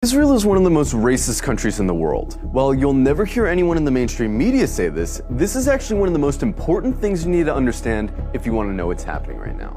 Israel is one of the most racist countries in the world. While you'll never hear anyone in the mainstream media say this, this is actually one of the most important things you need to understand if you want to know what's happening right now.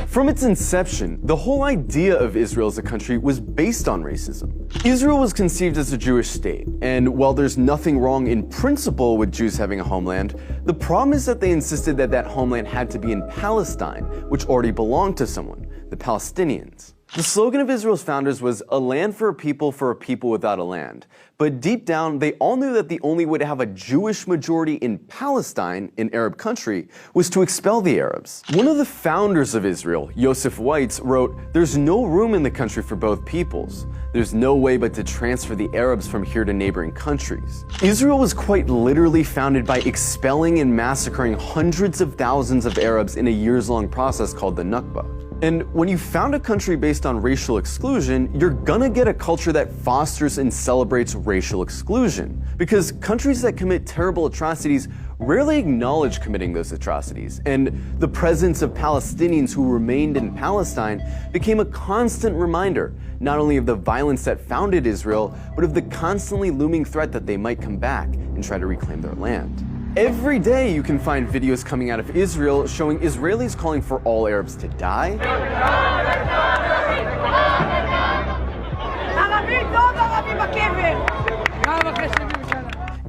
From its inception, the whole idea of Israel as a country was based on racism. Israel was conceived as a Jewish state, and while there's nothing wrong in principle with Jews having a homeland, the problem is that they insisted that that homeland had to be in Palestine, which already belonged to someone, the Palestinians. The slogan of Israel's founders was "a land for a people without a land." But deep down, they all knew that the only way to have a Jewish majority in Palestine, an Arab country, was to expel the Arabs. One of the founders of Israel, Yosef Weitz, wrote, "There's no room in the country for both peoples. There's no way but to transfer the Arabs from here to neighboring countries." Israel was quite literally founded by expelling and massacring hundreds of thousands of Arabs in a years-long process called the Nakba. And when you found a country based on racial exclusion, you're gonna get a culture that fosters and celebrates racial exclusion. Because countries that commit terrible atrocities rarely acknowledge committing those atrocities. And the presence of Palestinians who remained in Palestine became a constant reminder, not only of the violence that founded Israel, but of the constantly looming threat that they might come back and try to reclaim their land. Every day you can find videos coming out of Israel showing Israelis calling for all Arabs to die,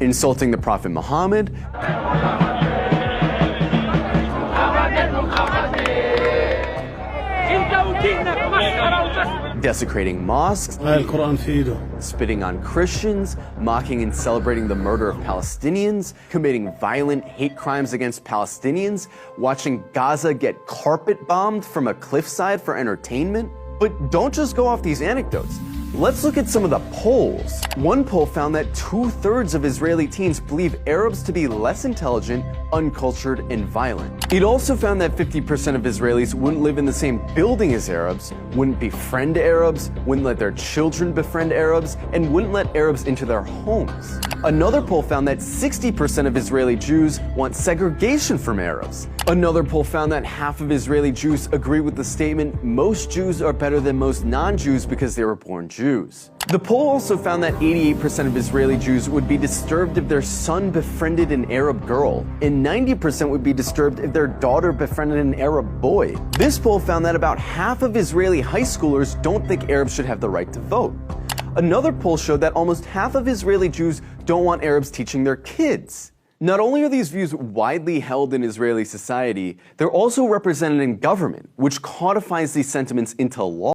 insulting the Prophet Muhammad, desecrating mosques, spitting on Christians, mocking and celebrating the murder of Palestinians, committing violent hate crimes against Palestinians, watching Gaza get carpet bombed from a cliffside for entertainment. But don't just go off these anecdotes. Let's look at some of the polls. One poll found that 2/3 of Israeli teens believe Arabs to be less intelligent, uncultured, and violent. It also found that 50% of Israelis wouldn't live in the same building as Arabs, wouldn't befriend Arabs, wouldn't let their children befriend Arabs, and wouldn't let Arabs into their homes. Another poll found that 60% of Israeli Jews want segregation from Arabs. Another poll found that half of Israeli Jews agree with the statement, "Most Jews are better than most non-Jews because they were born Jews." The poll also found that 88% of Israeli Jews would be disturbed if their son befriended an Arab girl, and 90% would be disturbed if their daughter befriended an Arab boy. This poll found that about half of Israeli high schoolers don't think Arabs should have the right to vote. Another poll showed that almost half of Israeli Jews don't want Arabs teaching their kids. Not only are these views widely held in Israeli society, they're also represented in government, which codifies these sentiments into law.